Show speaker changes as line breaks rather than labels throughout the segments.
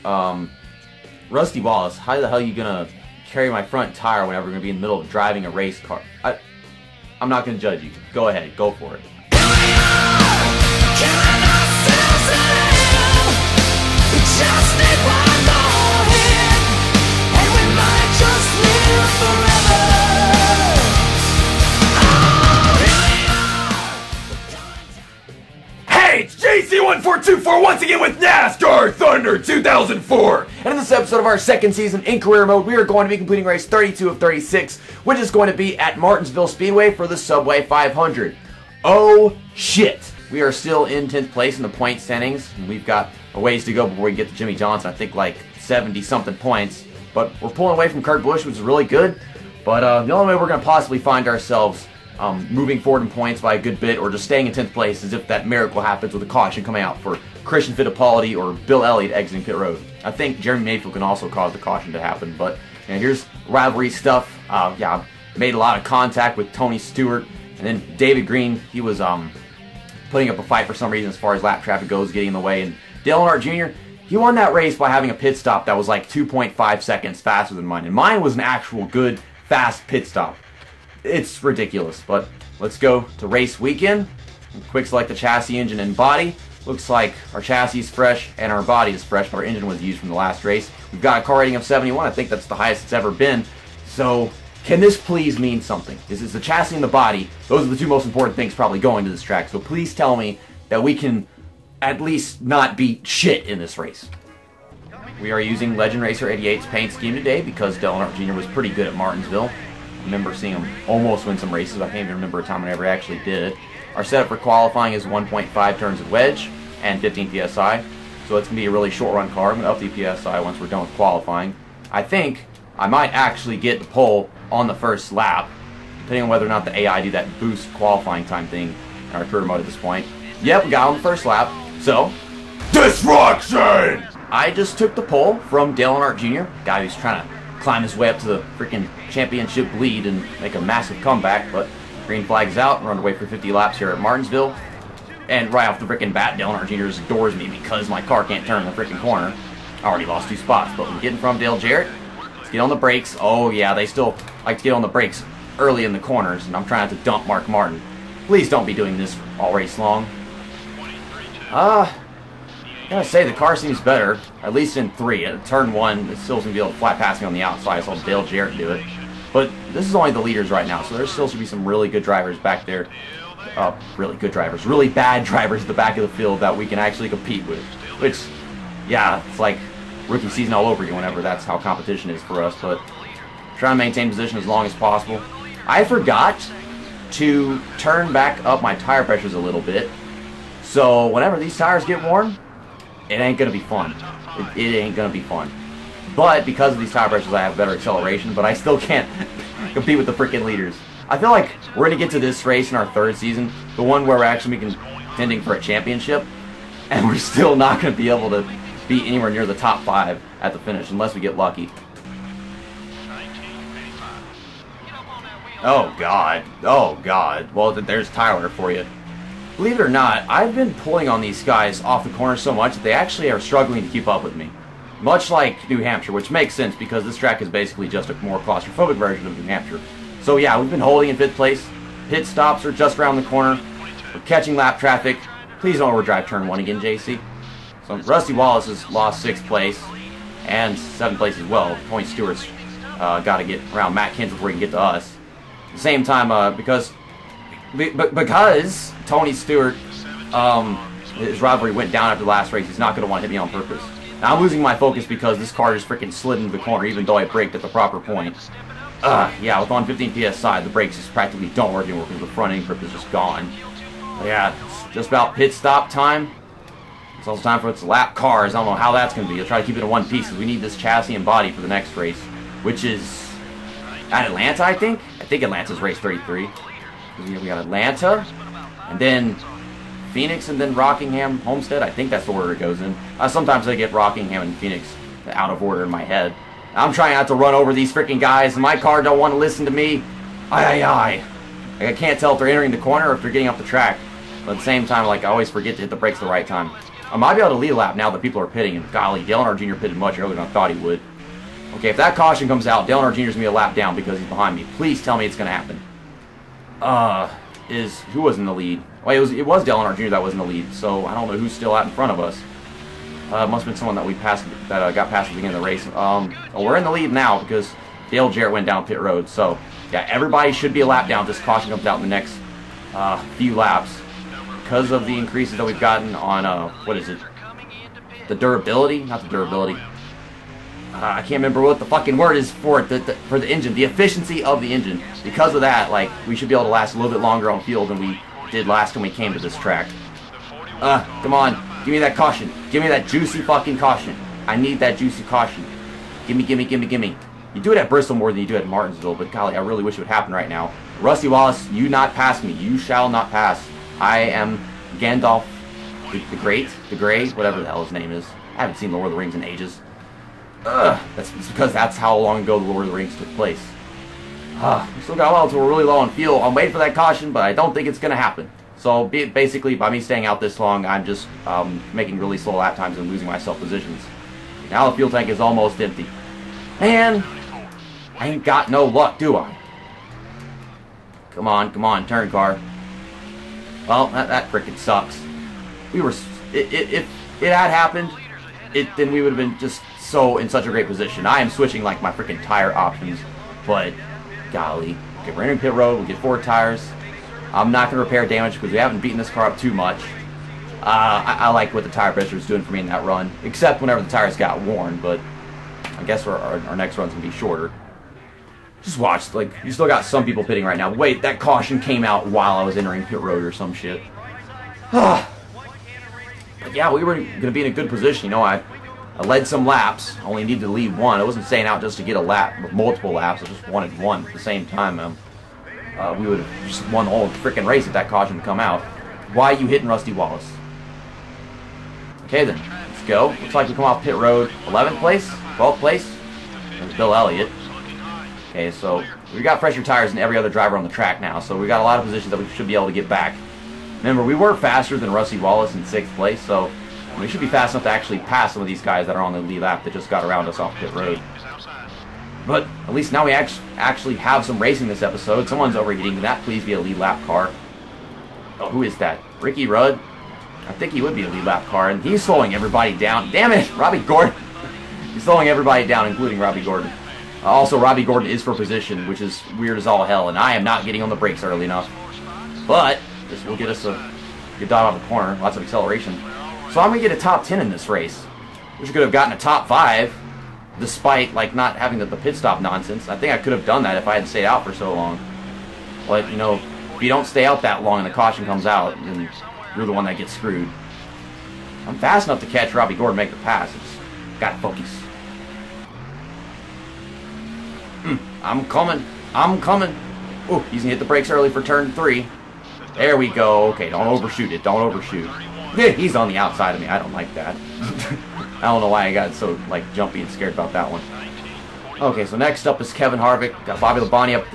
Rusty Wallace, how the hell are you gonna carry my front tire whenever we're gonna be in the middle of driving a race car? I'm not gonna judge you. Go ahead, go for it. Hey, it's JC1424 once again with NASCAR Thunder 2004. And in this episode of our second season in career mode, we are going to be completing race 32 of 36, which is going to be at Martinsville Speedway for the Subway 500. Oh shit! We are still in 10th place in the point standings, and we've got a ways to go before we get to Jimmy Johnson. I think like 70-something points, but we're pulling away from Kurt Busch, which is really good. But the only way we're going to possibly find ourselves moving forward in points by a good bit, or just staying in 10th place, is if that miracle happens with a caution coming out for Christian Fittipaldi or Bill Elliott exiting pit road. I think Jeremy Mayfield can also cause the caution to happen, but here's rivalry stuff. Yeah, made a lot of contact with Tony Stewart, and then David Green, he was putting up a fight for some reason as far as lap traffic goes, getting in the way, and Dale Earnhardt Jr., he won that race by having a pit stop that was like 2.5 seconds faster than mine, and mine was an actual good, fast pit stop. It's ridiculous, but let's go to race weekend. Quick select the chassis, engine, and body. Looks like our chassis is fresh and our body is fresh, but our engine was used from the last race. We've got a car rating of 71. I think that's the highest it's ever been. So can this please mean something? This is the chassis and the body. Those are the two most important things probably going to this track. So please tell me that we can at least not beat shit in this race. We are using Legend Racer 88's paint scheme today because Dale Earnhardt Jr. was pretty good at Martinsville. I remember seeing him almost win some races. I can't even remember a time I ever actually did. Our setup for qualifying is 1.5 turns of wedge and 15 PSI. So it's going to be a really short run car. I'm going to up the PSI once we're done with qualifying. I think I might actually get the pole on the first lap, depending on whether or not the AI do that boost qualifying time thing in our career mode at this point. Yep, we got on the first lap. So, destruction! I just took the pole from Dale Earnhardt Jr., guy who's trying to climb his way up to the freaking championship lead and make a massive comeback, but green flag's out. We're underway for 50 laps here at Martinsville. And right off the freaking bat, Dale Earnhardt Jr. just adores me because my car can't turn in the freaking corner. I already lost 2 spots, but we're getting from Dale Jarrett. Let's get on the brakes. Oh yeah, they still like to get on the brakes early in the corners, and I'm trying to dump Mark Martin. Please don't be doing this all race long. Gotta say, the car seems better, at least in 3. At turn 1, it still seems to be able to flat pass me on the outside. I saw Dale Jarrett do it. But this is only the leaders right now, so there still should be some really good drivers back there. Really good drivers. Really bad drivers at the back of the field that we can actually compete with. Which, yeah, it's like rookie season all over again whenever that's how competition is for us. But trying to maintain position as long as possible. I forgot to turn back up my tire pressures a little bit. So whenever these tires get warm, it ain't gonna be fun. It ain't gonna be fun. But because of these tire pressures, I have better acceleration, but I still can't compete with the freaking leaders. I feel like we're gonna get to this race in our 3rd season, the one where we're actually contending for a championship, and we're still not gonna be able to be anywhere near the top 5 at the finish unless we get lucky. Oh God. Oh God. Well, there's Tyler for you. Believe it or not, I've been pulling on these guys off the corner so much that they actually are struggling to keep up with me. Much like New Hampshire, which makes sense because this track is basically just a more claustrophobic version of New Hampshire. So yeah, we've been holding in 5th place. Pit stops are just around the corner. We're catching lap traffic. Please don't overdrive turn 1 again, JC. So Rusty Wallace has lost 6th place and 7th place as well. Point Stewart's got to get around Matt Kenseth before he can get to us. At the same time, because Tony Stewart, his rivalry went down after the last race, he's not going to want to hit me on purpose. Now I'm losing my focus because this car just freaking slid into the corner even though I braked at the proper point. Yeah, with on 15 PSI, the brakes just practically don't work anymore because the front end grip is just gone. But yeah, it's just about pit stop time. It's also time for its lap cars. I don't know how that's going to be. I'll try to keep it in one piece because we need this chassis and body for the next race, which is at Atlanta, I think. I think Atlanta's race 33. We got Atlanta, and then Phoenix, and then Rockingham, Homestead. I think that's the order it goes in. Sometimes I get Rockingham and Phoenix out of order in my head. I'm trying not to run over these freaking guys, and my car don't want to listen to me. I can't tell if they're entering the corner or if they're getting off the track. But at the same time, like, I always forget to hit the brakes at the right time. I might be able to lead a lap now that people are pitting, and golly, Dale Earnhardt Jr. pitted much earlier than I thought he would. Okay, if that caution comes out, Dale Earnhardt Jr. is going to be a lap down because he's behind me. Please tell me it's going to happen. Who was in the lead? Well, it was Dale Earnhardt Jr. that was in the lead, so I don't know who's still out in front of us. It must have been someone that we passed, that got past at the beginning of the race. Well, we're in the lead now because Dale Jarrett went down pit road, so yeah, everybody should be a lap down. This caution comes out in the next few laps because of the increases that we've gotten on, what is it? The durability? Not the durability. I can't remember what the fucking word is for it, for the engine. The efficiency of the engine. Because of that, like, we should be able to last a little bit longer on field than we did last time we came to this track. Come on. Give me that caution. Give me that juicy fucking caution. I need that juicy caution. Gimme, gimme, gimme, gimme. You do it at Bristol more than you do at Martinsville, but golly, I really wish it would happen right now. Rusty Wallace, you not pass me. You shall not pass. I am Gandalf the Great, the Grey, whatever the hell his name is. I haven't seen Lord of the Rings in ages. That's because that's how long ago the Lord of the Rings took place. We still got a while until we're really low on fuel. I'm waiting for that caution, but I don't think it's going to happen. So basically, by me staying out this long, I'm just making really slow lap times and losing myself positions. Now the fuel tank is almost empty. Man, I ain't got no luck, do I? Come on, turn car. Well, that frickin' sucks. We were, if it had happened, then we would have been just so in such a great position. I am switching like my freaking tire options, but golly. Okay, we're entering pit road. We get 4 tires. I'm not going to repair damage because we haven't beaten this car up too much. I like what the tire pressure is doing for me in that run, except whenever the tires got worn, but I guess our next run's going to be shorter. Just watch, like, you still got some people pitting right now. Wait, that caution came out while I was entering pit road or some shit. But yeah, we were going to be in a good position. You know, I led some laps. I only needed to lead one. I wasn't staying out just to get a lap, but multiple laps. I just wanted one at the same time, man. We would have just won the whole freaking race if that caution had come out. Why are you hitting Rusty Wallace? Okay then, let's go. Looks like we come off pit road 11th place, 12th place. There's Bill Elliott. Okay, so we got fresher tires than every other driver on the track now, so we got a lot of positions that we should be able to get back. Remember, we were faster than Rusty Wallace in 6th place, so we should be fast enough to actually pass some of these guys that are on the lead lap that just got around us off pit road. But at least now we actually have some racing this episode. Someone's overheating. Can that please be a lead lap car? Oh, who is that? Ricky Rudd? I think he would be a lead lap car, and he's slowing everybody down. Damn it, Robbie Gordon. He's slowing everybody down, including Robbie Gordon. Also, Robbie Gordon is for position, which is weird as all hell, and I am not getting on the brakes early enough. But this will get us a good dive off the corner, lots of acceleration. So I'm going to get a top 10 in this race. Wish I could have gotten a top 5, despite like not having the pit stop nonsense. I think I could have done that if I had stayed out for so long. But, you know, if you don't stay out that long and the caution comes out, then you're the one that gets screwed. I'm fast enough to catch Robbie Gordon make the pass. I just gotta focus. I'm coming. I'm coming. Oh, he's gonna hit the brakes early for turn 3. There we go. Okay, don't overshoot it. Don't overshoot. He's on the outside of me. I don't like that. I don't know why I got so like jumpy and scared about that one. Okay, so next up is Kevin Harvick. Got Bobby Labonte up.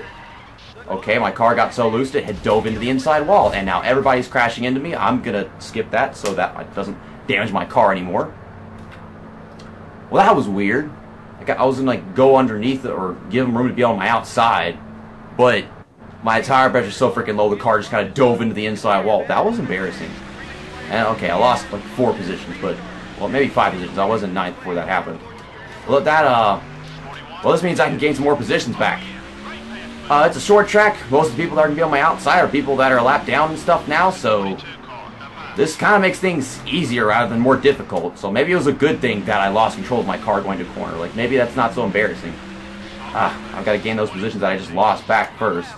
Okay, my car got so loose it had dove into the inside wall, and now everybody's crashing into me. I'm gonna skip that so that it doesn't damage my car anymore. Well, that was weird. I was gonna like go underneath it or give him room to be on my outside, but my tire pressure's so freaking low the car just kind of dove into the inside wall. That was embarrassing. And okay, I lost like 4 positions, but well, maybe 5 positions. I was in 9th before that happened. Well, well, this means I can gain some more positions back. It's a short track. Most of the people that are going to be on my outside are people that are a lap down and stuff now, so this kind of makes things easier rather than more difficult. So maybe it was a good thing that I lost control of my car going to corner. Like, maybe that's not so embarrassing. I've got to gain those positions that I just lost back first.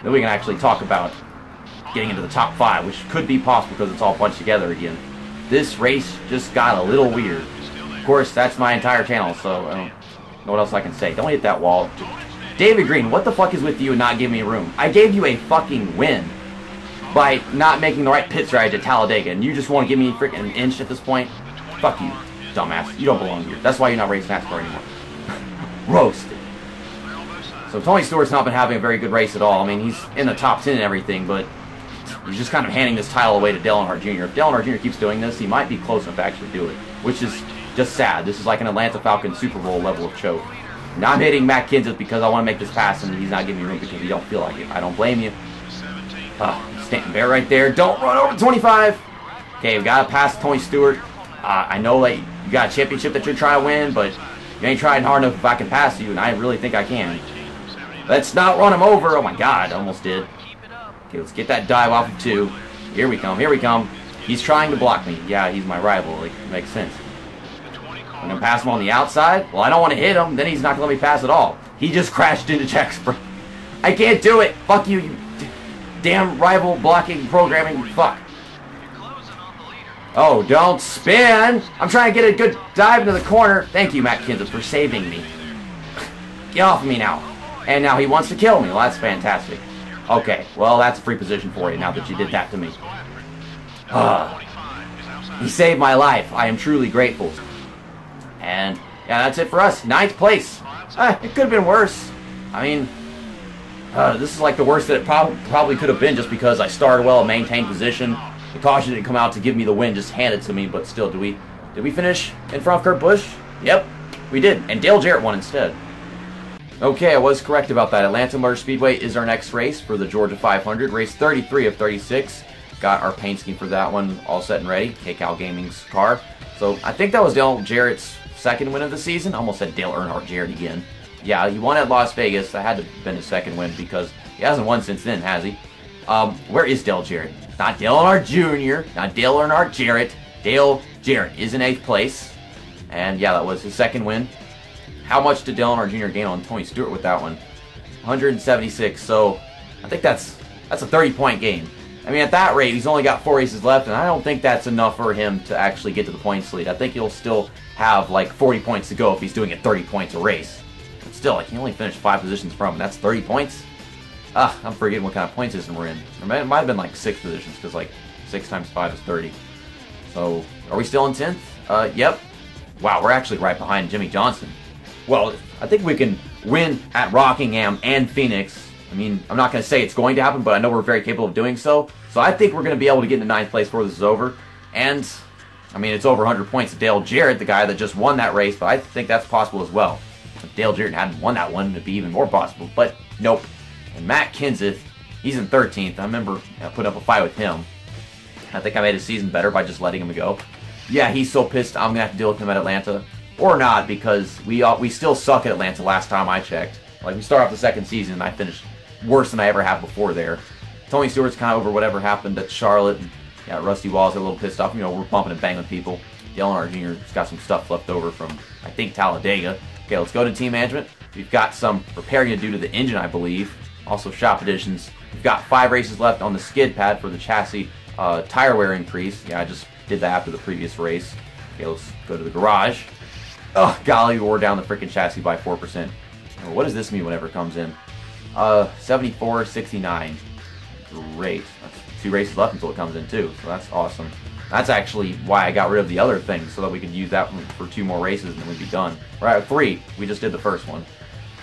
Then we can actually talk about getting into the top 5, which could be possible because it's all bunched together again. This race just got a little weird. Of course, that's my entire channel, so I don't know what else I can say. Don't hit that wall. David Green, what the fuck is with you and not giving me room? I gave you a fucking win by not making the right pit strategy to Talladega, and you just want to give me freaking an inch at this point? Fuck you, dumbass. You don't belong here. That's why you're not racing NASCAR anymore. Roasted. So Tony Stewart's not been having a very good race at all. I mean, he's in the top 10 and everything, but He's just kind of handing this title away to Dale Earnhardt Jr. If Dale Earnhardt Jr. keeps doing this, he might be close enough to actually do it, which is just sad. This is like an Atlanta Falcons Super Bowl level of choke. Now I'm hitting Matt Kenseth because I want to make this pass, and he's not giving me room because he don't feel like it. I don't blame you. Stanton Bear right there. Don't run over 25. Okay, we got to pass Tony Stewart. I know that you got a championship that you're trying to win, but you ain't trying hard enough if I can pass you, and I really think I can. Let's not run him over. Oh my God, almost did. Okay, let's get that dive off of 2. Here we come, here we come. He's trying to block me. Yeah, he's my rival. Like, it makes sense. I'm going to pass him on the outside. Well, I don't want to hit him. Then he's not going to let me pass at all. He just crashed into Jack Spring. I can't do it. Fuck you, you damn rival blocking programming. Fuck. Oh, don't spin. I'm trying to get a good dive into the corner. Thank you, Matt Kenseth, for saving me. Get off of me now. And now he wants to kill me. Well, that's fantastic. Okay, well, that's a free position for you now that you did that to me. He saved my life. I am truly grateful. And, yeah, that's it for us. 9th place. It could have been worse. I mean, this is like the worst that it probably could have been just because I started well, maintained position. The caution didn't come out to give me the win, just hand it to me. But still, did we finish in front of Kurt Busch? Yep, we did. And Dale Jarrett won instead. Okay, I was correct about that. Atlanta Motor Speedway is our next race for the Georgia 500. Race 33 of 36. Got our paint scheme for that one all set and ready. KCal Gaming's car. So I think that was Dale Jarrett's second win of the season. Almost said Dale Earnhardt Jarrett again. Yeah, he won at Las Vegas. That had to have been his second win because he hasn't won since then, has he? Where is Dale Jarrett? Not Dale Earnhardt Jr., not Dale Earnhardt Jarrett. Dale Jarrett is in 8th place. And yeah, that was his second win. How much did Dale Earnhardt Jr. gain on Tony Stewart with that one? 176. So I think that's a 30-point gain. I mean, at that rate, he's only got 4 races left, and I don't think that's enough for him to actually get to the points lead. I think he'll still have like 40 points to go if he's doing it 30 points a race. But still, like, he only finished 5 positions from him. That's 30 points? I'm forgetting what kind of point system we're in. It might have been like 6 positions, because like 6 times 5 is 30. So, are we still in 10th? Yep. Wow, we're actually right behind Jimmy Johnson. Well, I think we can win at Rockingham and Phoenix. I mean, I'm not going to say it's going to happen, but I know we're very capable of doing so. So I think we're going to be able to get into 9th place before this is over. And, I mean, it's over 100 points to Dale Jarrett, the guy that just won that race, but I think that's possible as well. If Dale Jarrett hadn't won that one, it'd be even more possible. But, nope. And Matt Kenseth, he's in 13th. I remember putting up a fight with him. I think I made his season better by just letting him go. Yeah, he's so pissed I'm going to have to deal with him at Atlanta. Or not, because we still suck at Atlanta last time I checked. Like, we start off the second season, and I finished worse than I ever have before there. Tony Stewart's kind of over whatever happened at Charlotte. And, yeah, Rusty Wallace got a little pissed off. You know, we're bumping and banging people. Dale Earnhardt Jr.'s got some stuff left over from, I think, Talladega. Okay, let's go to team management. We've got some repairing to do to the engine, I believe. Also, shop additions. We've got 5 races left on the skid pad for the chassis tire wear increase. Yeah, I just did that after the previous race. Okay, let's go to the garage. Oh, golly, we wore down the freaking chassis by 4%. Well, what does this mean whenever it comes in? 74, 69. Great. That's 2 races left until it comes in, too. So that's awesome. That's actually why I got rid of the other thing, so that we could use that one for 2 more races and then we'd be done. We're at 3. We just did the first one.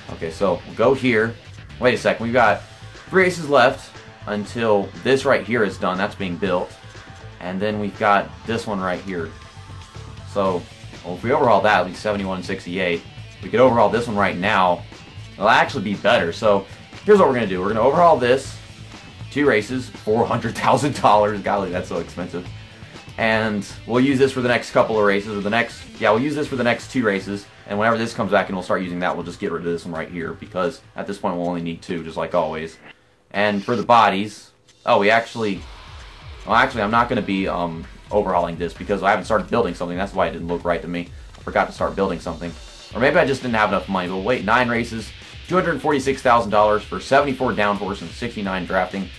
Okay, so we'll go here. Wait a second. We've got 3 races left until this right here is done. That's being built. And then we've got this one right here. So, well, if we overhaul that, it'll be 71, 68. We could overhaul this one right now. It'll actually be better. So, here's what we're going to do. We're going to overhaul this. 2 races, $400,000. Golly, that's so expensive. And we'll use this for the next couple of races, or the next, yeah, we'll use this for the next 2 races. And whenever this comes back and we'll start using that, we'll just get rid of this one right here, because at this point we'll only need 2, just like always. And for the bodies, oh, well, actually, I'm not going to be overhauling this because I haven't started building something. That's why it didn't look right to me. I forgot to start building something. Or maybe I just didn't have enough money. But wait, 9 races, $246,000 for 74 downforce and 69 drafting.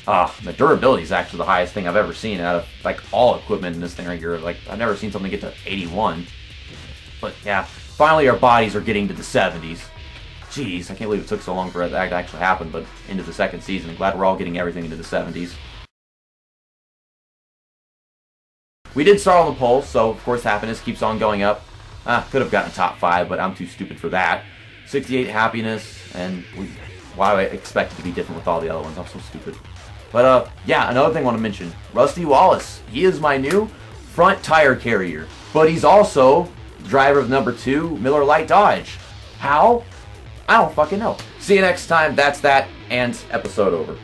The durability is actually the highest thing I've ever seen out of like all equipment in this thing right here. Like, I've never seen something get to 81. But yeah, finally our bodies are getting to the 70s. Jeez, I can't believe it took so long for that to actually happen, but into the second season. I'm glad we're all getting everything into the 70s. We did start on the pole, so of course happiness keeps on going up. Could have gotten top 5, but I'm too stupid for that. 68 happiness, and why do I expect it to be different with all the other ones? I'm so stupid. But, yeah, another thing I want to mention. Rusty Wallace. He is my new front tire carrier. But he's also driver of number 2, Miller Lite Dodge. How? I don't fucking know. See you next time. That's that, and episode over.